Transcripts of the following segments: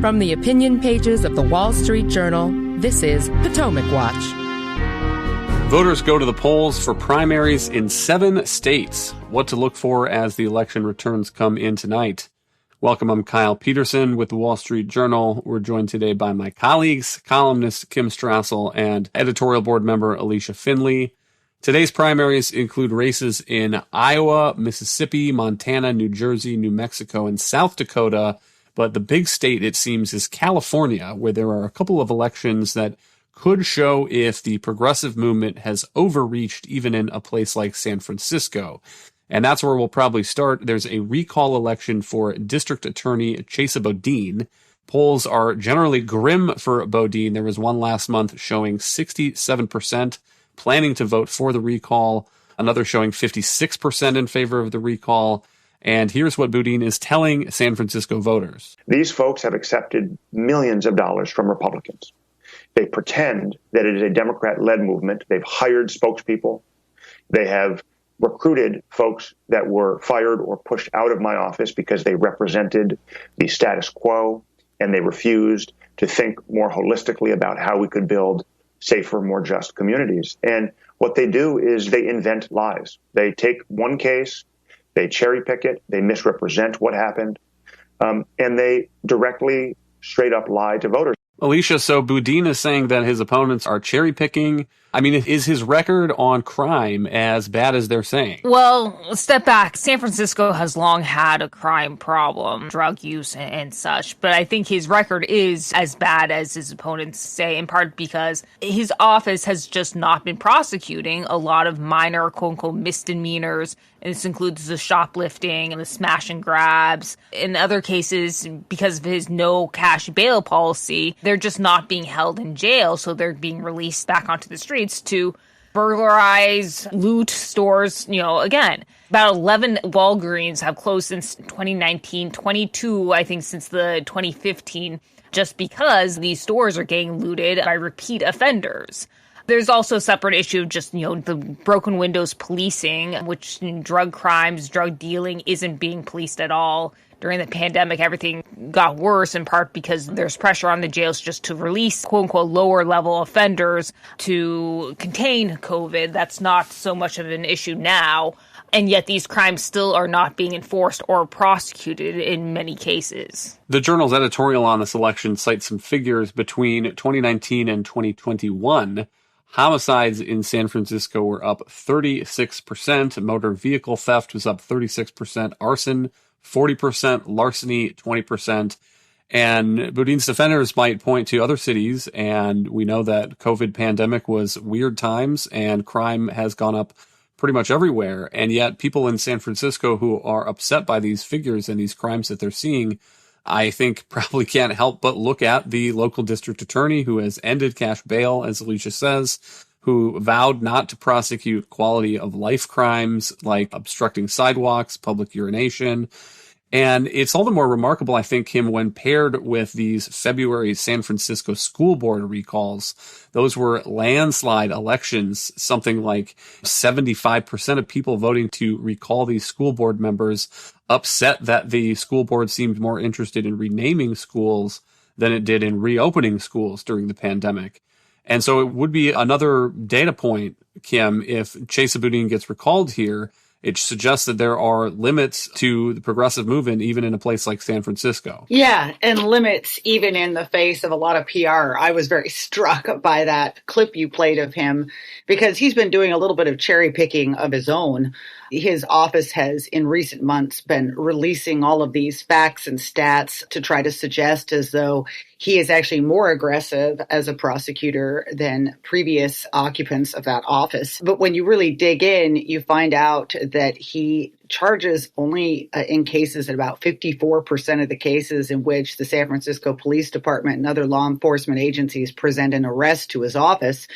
From the opinion pages of the Wall Street Journal, this is Potomac Watch. Voters go to the polls for primaries in 7 states. What to look for as the election returns come in tonight. Welcome, I'm Kyle Peterson with the Wall Street Journal. We're joined today by my colleagues, columnist Kim Strassel and editorial board member Alicia Finley. Today's primaries include races in Iowa, Mississippi, Montana, New Jersey, New Mexico, and South Dakota. But the big state, it seems, is California, where there are a couple of elections that could show if the progressive movement has overreached even in a place like San Francisco. And that's where we'll probably start. There's a recall election for District Attorney Chesa Boudin. Polls are generally grim for Boudin. There was one last month showing 67% planning to vote for the recall, another showing 56% in favor of the recall. And here's what Boudin is telling San Francisco voters. These folks have accepted millions of dollars from Republicans. They pretend that it is a Democrat-led movement. They've hired spokespeople. They have recruited folks that were fired or pushed out of my office because they represented the status quo, and they refused to think more holistically about how we could build safer, more just communities. And what they do is they invent lies. They take one case, they cherry pick it, they misrepresent what happened, and they directly, straight up lie to voters. Alicia, so Boudin is saying that his opponents are cherry picking. I mean, is his record on crime as bad as they're saying? Well, step back. San Francisco has long had a crime problem, drug use and such. But I think his record is as bad as his opponents say, in part because his office has just not been prosecuting a lot of minor, quote-unquote, misdemeanors. And this includes the shoplifting and the smash and grabs. In other cases, because of his no cash bail policy, they're just not being held in jail. So they're being released back onto the streets to burglarize, loot stores. Again, about 11 Walgreens have closed since 2019, 22, I think, since the 2015, just because these stores are getting looted by repeat offenders. There's also a separate issue of just, the broken windows policing, which drug crimes, drug dealing isn't being policed at all. During the pandemic, everything got worse in part because there's pressure on the jails just to release, quote unquote, lower level offenders to contain COVID. That's not so much of an issue now. And yet these crimes still are not being enforced or prosecuted in many cases. The Journal's editorial on this election cites some figures between 2019 and 2021. Homicides in San Francisco were up 36%. Motor vehicle theft was up 36%. Arson, 40%. Larceny, 20%. And Boudin's defenders might point to other cities, and we know that COVID pandemic was weird times, and crime has gone up pretty much everywhere. And yet people in San Francisco who are upset by these figures and these crimes that they're seeing, I think probably can't help but look at the local district attorney who has ended cash bail, as Alicia says, who vowed not to prosecute quality of life crimes like obstructing sidewalks, public urination. And it's all the more remarkable, I think, Kim, when paired with these February San Francisco school board recalls. Those were landslide elections, something like 75% of people voting to recall these school board members, upset that the school board seemed more interested in renaming schools than it did in reopening schools during the pandemic. And so it would be another data point, Kim, if Chesa Boudin gets recalled here. It suggests that there are limits to the progressive movement, even in a place like San Francisco. Yeah, and limits even in the face of a lot of PR. I was very struck by that clip you played of him because he's been doing a little bit of cherry picking of his own. His office has, in recent months, been releasing all of these facts and stats to try to suggest as though he is actually more aggressive as a prosecutor than previous occupants of that office. But when you really dig in, you find out that he charges only in cases in about 54% of the cases in which the San Francisco Police Department and other law enforcement agencies present an arrest to his office.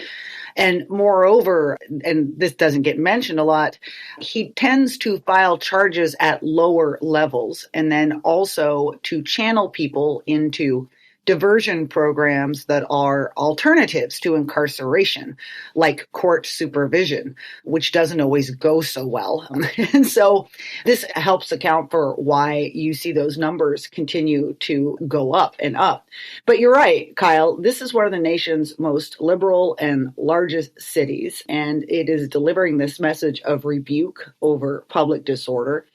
And moreover, and this doesn't get mentioned a lot, he tends to file charges at lower levels and then also to channel people into diversion programs that are alternatives to incarceration, like court supervision, which doesn't always go so well. And so this helps account for why you see those numbers continue to go up and up. But you're right, Kyle, this is one of the nation's most liberal and largest cities, and it is delivering this message of rebuke over public disorder.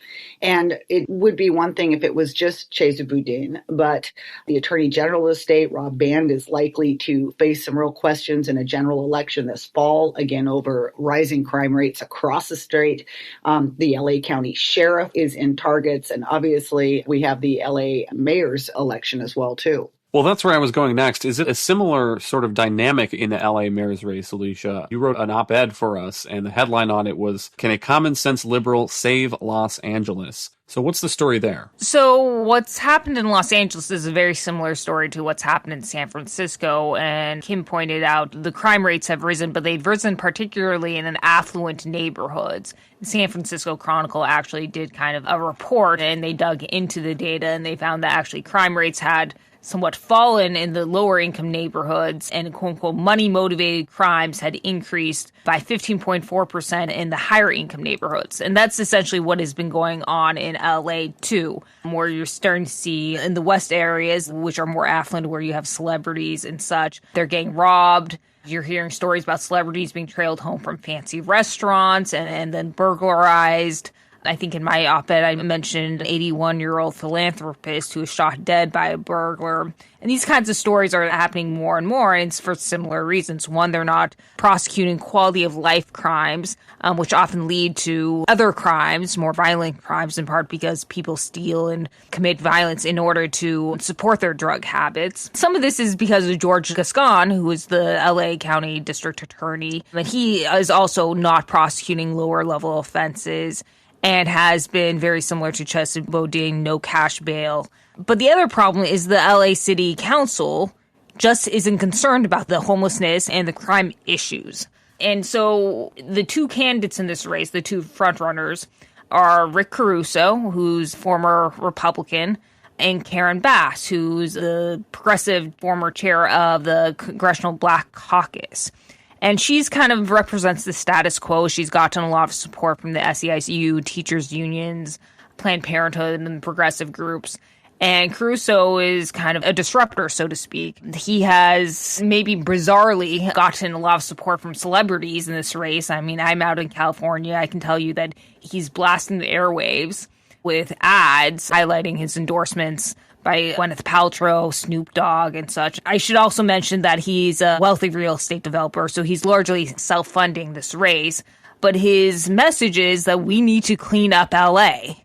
And it would be one thing if it was just Chesa Boudin, but the Attorney General of the state, Rob Band, is likely to face some real questions in a general election this fall, again, over rising crime rates across the state. The LA County Sheriff is in targets, and obviously we have the LA Mayor's election as well, too. Well, that's where I was going next. Is it a similar sort of dynamic in the LA mayor's race, Alicia? You wrote an op-ed for us, and the headline on it was, "Can a common sense liberal save Los Angeles?" So what's the story there? So what's happened in Los Angeles is a very similar story to what's happened in San Francisco. And Kim pointed out the crime rates have risen, but they've risen particularly in affluent neighborhoods. The San Francisco Chronicle actually did kind of a report, and they dug into the data, and they found that actually crime rates had somewhat fallen in the lower income neighborhoods, and quote unquote money motivated crimes had increased by 15.4% in the higher income neighborhoods. And that's essentially what has been going on in LA too, where you're starting to see in the West areas, which are more affluent, where you have celebrities and such, they're getting robbed. You're hearing stories about celebrities being trailed home from fancy restaurants and then burglarized. I think in my op-ed, I mentioned an 81-year-old philanthropist who was shot dead by a burglar. And these kinds of stories are happening more and more, and it's for similar reasons. One, they're not prosecuting quality of life crimes, which often lead to other crimes, more violent crimes, in part because people steal and commit violence in order to support their drug habits. Some of this is because of George Gascon, who is the LA County District Attorney, but he is also not prosecuting lower-level offenses, and has been very similar to Chesa Boudin, no cash bail. But the other problem is the LA City Council just isn't concerned about the homelessness and the crime issues. And so the two candidates in this race, the two frontrunners, are Rick Caruso, who's former Republican, and Karen Bass, who's the progressive former chair of the Congressional Black Caucus. And she's kind of represents the status quo. She's gotten a lot of support from the SEIU, teachers unions, Planned Parenthood, and progressive groups. And Caruso is kind of a disruptor, so to speak. He has maybe bizarrely gotten a lot of support from celebrities in this race. I mean, I'm out in California. I can tell you that he's blasting the airwaves with ads highlighting his endorsements by Gwyneth Paltrow, Snoop Dogg, and such. I should also mention that he's a wealthy real estate developer, so he's largely self-funding this race. But his message is that we need to clean up LA.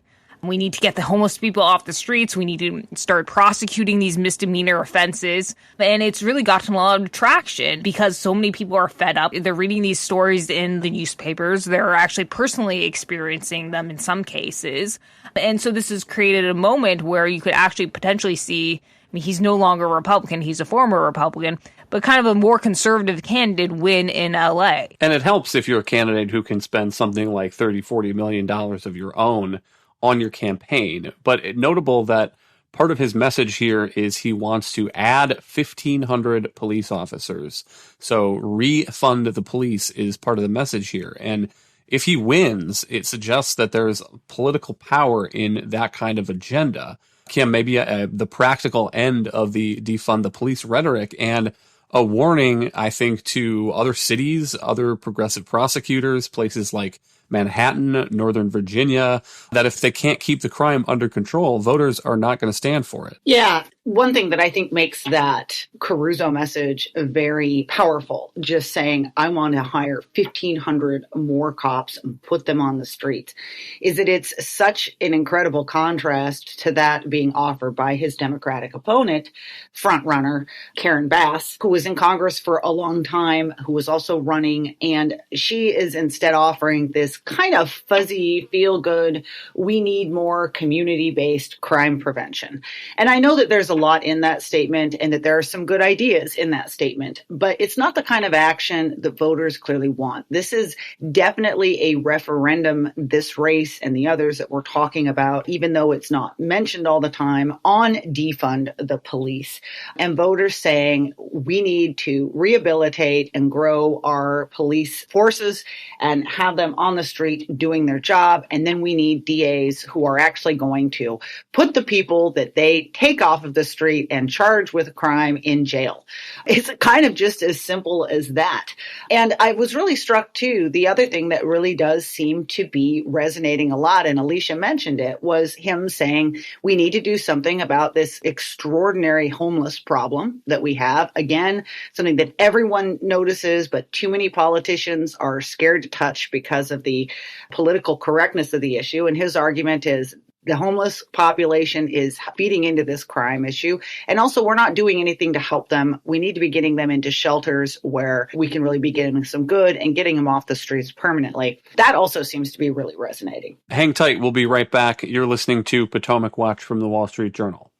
We need to get the homeless people off the streets. We need to start prosecuting these misdemeanor offenses. And it's really gotten a lot of traction because so many people are fed up. They're reading these stories in the newspapers. They're actually personally experiencing them in some cases. And so this has created a moment where you could actually potentially see, I mean, he's no longer a Republican, he's a former Republican, but kind of a more conservative candidate win in LA. And it helps if you're a candidate who can spend something like $30-40 million of your own on your campaign. But notable that part of his message here is he wants to add 1,500 police officers. So refund the police is part of the message here. And if he wins, it suggests that there's political power in that kind of agenda. Kim, maybe the practical end of the defund the police rhetoric and a warning, I think, to other cities, other progressive prosecutors, places like Manhattan, Northern Virginia, that if they can't keep the crime under control, voters are not going to stand for it. Yeah. One thing that I think makes that Caruso message very powerful, just saying, I want to hire 1,500 more cops and put them on the streets, is that it's such an incredible contrast to that being offered by his Democratic opponent, frontrunner Karen Bass, who was in Congress for a long time, who was also running, and she is instead offering this kind of fuzzy, feel good, we need more community-based crime prevention. And I know that there's a lot in that statement and that there are some good ideas in that statement, but it's not the kind of action that voters clearly want. This is definitely a referendum, this race and the others that we're talking about, even though it's not mentioned all the time, on defund the police. And voters saying we need to rehabilitate and grow our police forces and have them on the street doing their job. And then we need DAs who are actually going to put the people that they take off of the street and charge with crime in jail. It's kind of just as simple as that. And I was really struck too, the other thing that really does seem to be resonating a lot, and Alicia mentioned it, was him saying we need to do something about this extraordinary homeless problem that we have. Again, something that everyone notices, but too many politicians are scared to touch because of the political correctness of the issue. And his argument is the homeless population is feeding into this crime issue. And also, we're not doing anything to help them. We need to be getting them into shelters where we can really be getting them some good and getting them off the streets permanently. That also seems to be really resonating. Hang tight. We'll be right back. You're listening to Potomac Watch from the Wall Street Journal.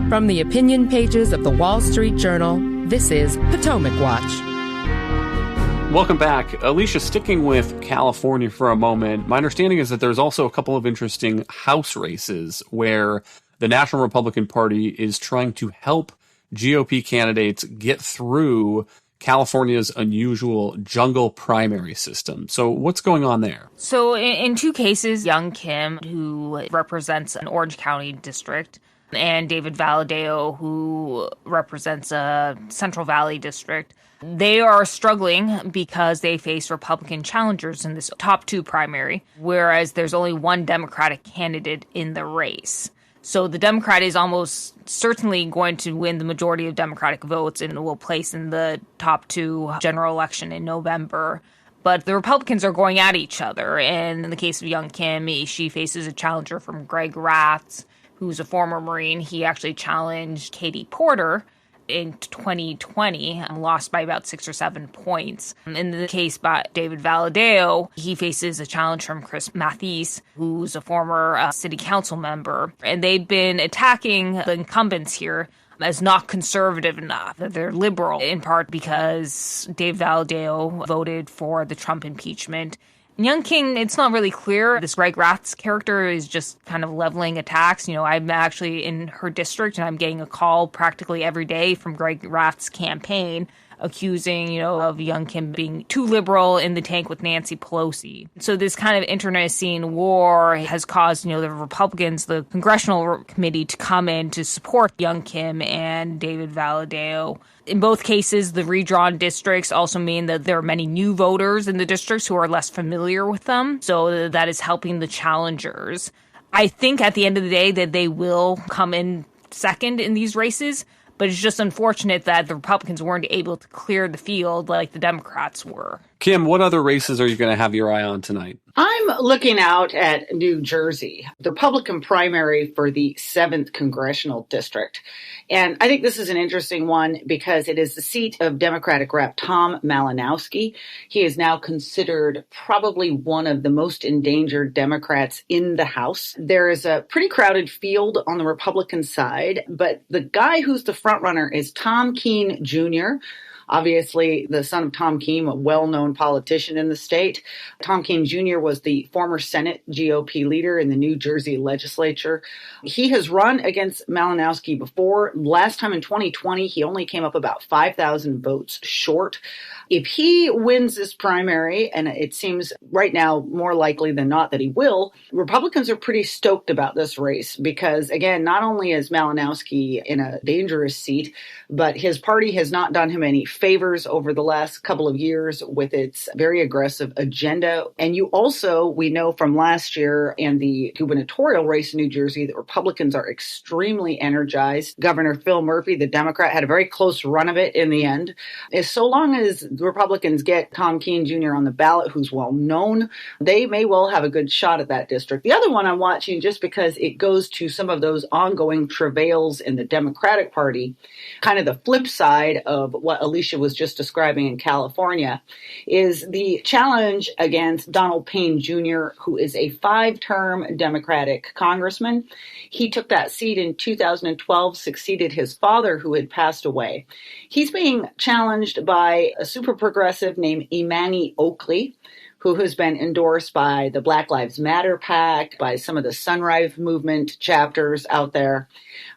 From the opinion pages of the Wall Street Journal, this is Potomac Watch. Welcome back. Alicia, sticking with California for a moment, my understanding is that there's also a couple of interesting House races where the National Republican Party is trying to help GOP candidates get through California's unusual jungle primary system. So what's going on there? So in two cases, Young Kim, who represents an Orange County district, and David Valadao, who represents a Central Valley district, they are struggling because they face Republican challengers in this top two primary, whereas there's only one Democratic candidate in the race. So the Democrat is almost certainly going to win the majority of Democratic votes and will place in the top two general election in November. But the Republicans are going at each other. And in the case of Young Kim, she faces a challenger from Greg Ratz, who's a former Marine. He actually challenged Katie Porter in 2020 and lost by about 6 or 7 points. In the case by David Valadao, he faces a challenge from Chris Mathies, who's a former city council member. And they've been attacking the incumbents here as not conservative enough, that they're liberal, in part because Dave Valadao voted for the Trump impeachment. Young King, it's not really clear. This Greg Rath's character is just kind of leveling attacks. You know, I'm actually in her district and I'm getting a call practically every day from Greg Rath's campaign accusing, of Young Kim being too liberal in the tank with Nancy Pelosi. So this kind of internecine war has caused, the Republicans, the Congressional Committee, to come in to support Young Kim and David Valadao. In both cases, the redrawn districts also mean that there are many new voters in the districts who are less familiar with them. So that is helping the challengers. I think at the end of the day that they will come in second in these races. But it's just unfortunate that the Republicans weren't able to clear the field like the Democrats were. Kim, what other races are you going to have your eye on tonight? I'm looking out at New Jersey, the Republican primary for the 7th Congressional District. And I think this is an interesting one because it is the seat of Democratic Rep. Tom Malinowski. He is now considered probably one of the most endangered Democrats in the House. There is a pretty crowded field on the Republican side, but the guy who's the frontrunner is Tom Keene Jr., obviously the son of Tom Keene, a well-known politician in the state. Tom Keene Jr. was the former Senate GOP leader in the New Jersey legislature. He has run against Malinowski before. Last time in 2020, he only came up about 5,000 votes short. If he wins this primary, and it seems right now more likely than not that he will, Republicans are pretty stoked about this race because, again, not only is Malinowski in a dangerous seat, but his party has not done him any favors over the last couple of years with its very aggressive agenda. And we know from last year and the gubernatorial race in New Jersey that Republicans are extremely energized. Governor Phil Murphy, the Democrat, had a very close run of it in the end. So long as the Republicans get Tom Keene Jr. on the ballot, who's well known, they may well have a good shot at that district. The other one I'm watching, just because it goes to some of those ongoing travails in the Democratic Party, kind of the flip side of what Alicia Alicia was just describing in California, is the challenge against Donald Payne Jr., who is a 5-term Democratic congressman. He took that seat in 2012, succeeded his father, who had passed away. He's being challenged by a super progressive named Imani Oakley, who has been endorsed by the Black Lives Matter PAC, by some of the Sunrise Movement chapters out there.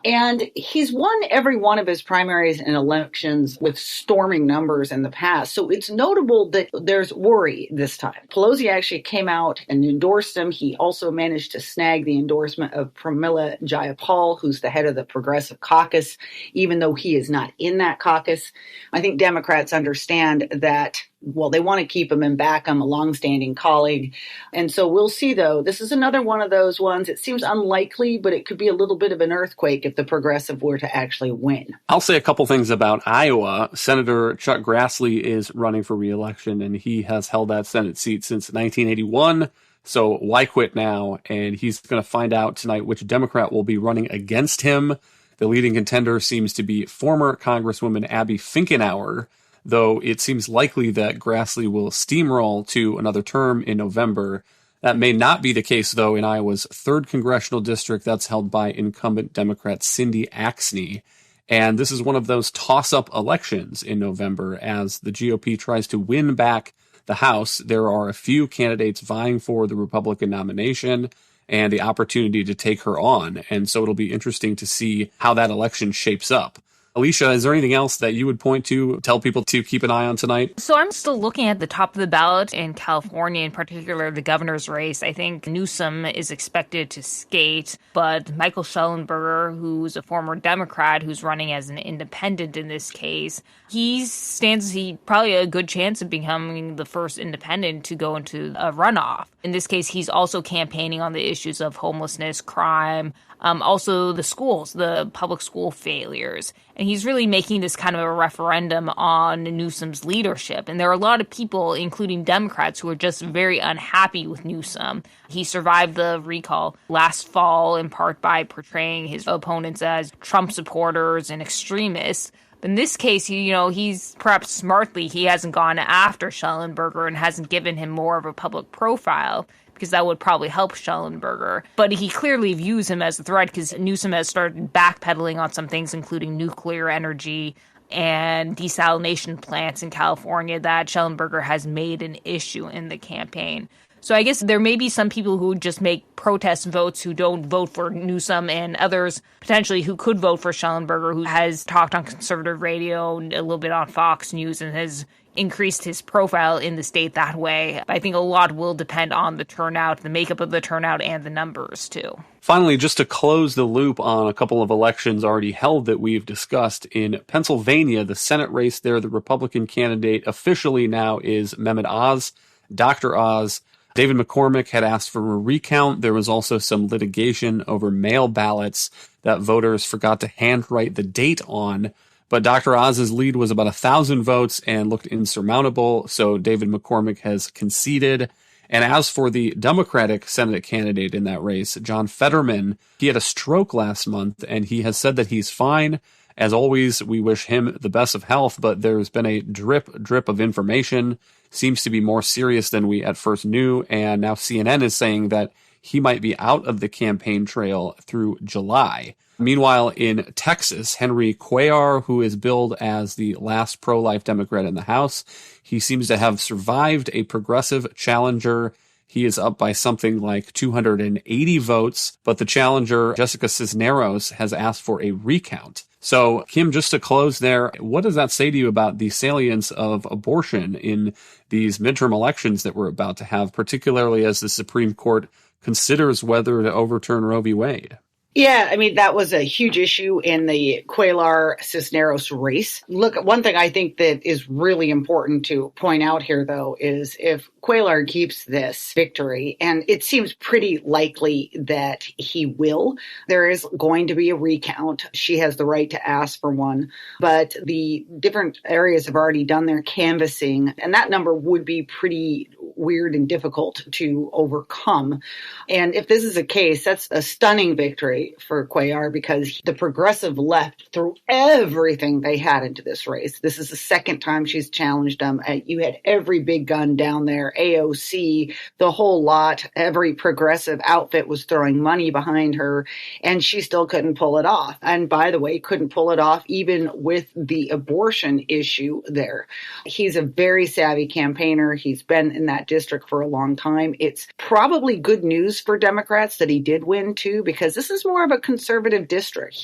And he's won every one of his primaries and elections with storming numbers in the past. So it's notable that there's worry this time. Pelosi actually came out and endorsed him. He also managed to snag the endorsement of Pramila Jayapal, who's the head of the Progressive Caucus, even though he is not in that caucus. I think Democrats understand that, well, they want to keep him and back him, a longstanding colleague. And so we'll see, though. This is another one of those ones. It seems unlikely, but it could be a little bit of an earthquake if the progressive were to actually win. I'll say a couple things about Iowa. Senator Chuck Grassley is running for re-election, and he has held that Senate seat since 1981. So why quit now? And he's going to find out tonight which Democrat will be running against him. The leading contender seems to be former Congresswoman Abby Finkenauer, though it seems likely that Grassley will steamroll to another term in November. That may not be the case, though, in Iowa's 3rd congressional district that's held by incumbent Democrat Cindy Axne. And this is one of those toss-up elections in November as the GOP tries to win back the House. There are a few candidates vying for the Republican nomination and the opportunity to take her on. And so it'll be interesting to see how that election shapes up. Alicia, is there anything else that you would point to, tell people to keep an eye on tonight? So I'm still looking at the top of the ballot in California, in particular the governor's race. I think Newsom is expected to skate, but Michael Schellenberger, who's a former Democrat who's running as an independent in this case, he stands probably a good chance of becoming the first independent to go into a runoff. In this case, he's also campaigning on the issues of homelessness, crime, also the schools, the public school failures. And he's really making this kind of a referendum on Newsom's leadership. And there are a lot of people, including Democrats, who are just very unhappy with Newsom. He survived the recall last fall, in part by portraying his opponents as Trump supporters and extremists. In this case, he's perhaps smartly, he hasn't gone after Schellenberger and hasn't given him more of a public profile, because that would probably help Schellenberger. But he clearly views him as a threat because Newsom has started backpedaling on some things, including nuclear energy and desalination plants in California that Schellenberger has made an issue in the campaign. So I guess there may be some people who just make protest votes who don't vote for Newsom, and others potentially who could vote for Schellenberger, who has talked on conservative radio, a little bit on Fox News, and has increased his profile in the state that way. I think a lot will depend on the turnout, the makeup of the turnout, and the numbers, too. Finally, just to close the loop on a couple of elections already held that we've discussed, in Pennsylvania, the Senate race there, the Republican candidate officially now is Mehmet Oz, Dr. Oz. David McCormick had asked for a recount. There was also some litigation over mail ballots that voters forgot to handwrite the date on. But Dr. Oz's lead was about 1,000 votes and looked insurmountable, so David McCormick has conceded. And as for the Democratic Senate candidate in that race, John Fetterman, he had a stroke last month, and he has said that he's fine. As always, we wish him the best of health, but there's been a drip of information. Seems to be more serious than we at first knew, and now CNN is saying that he might be out of the campaign trail through July. Meanwhile, in Texas, Henry Cuellar, who is billed as the last pro-life Democrat in the House, he seems to have survived a progressive challenger. He is up by something like 280 votes, but the challenger, Jessica Cisneros, has asked for a recount. So, Kim, just to close there, what does that say to you about the salience of abortion in these midterm elections that we're about to have, particularly as the Supreme Court considers whether to overturn Roe v. Wade? Yeah, I mean, that was a huge issue in the Cuellar-Cisneros race. Look, one thing I think that is really important to point out here, though, is if Cuellar keeps this victory, and it seems pretty likely that he will, there is going to be a recount. She has the right to ask for one, but the different areas have already done their canvassing, and that number would be pretty weird and difficult to overcome. And if this is a case, that's a stunning victory story for Cuellar because the progressive left threw everything they had into this race. This is the second time she's challenged them. You had every big gun down there, AOC, the whole lot. Every progressive outfit was throwing money behind her, and she still couldn't pull it off. And by the way, couldn't pull it off even with the abortion issue there. He's a very savvy campaigner. He's been in that district for a long time. It's probably good news for Democrats that he did win too, because this is more of a conservative district.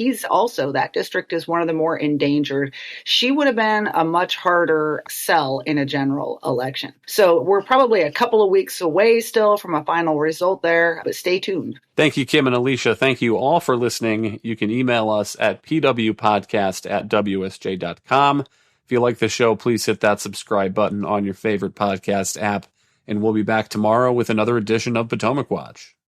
That district is one of the more endangered. She would have been a much harder sell in a general election. So we're probably a couple of weeks away still from a final result there, but stay tuned. Thank you, Kim and Alicia. Thank you all for listening. You can email us at pwpodcast@wsj.com. If you like the show, please hit that subscribe button on your favorite podcast app, and we'll be back tomorrow with another edition of Potomac Watch.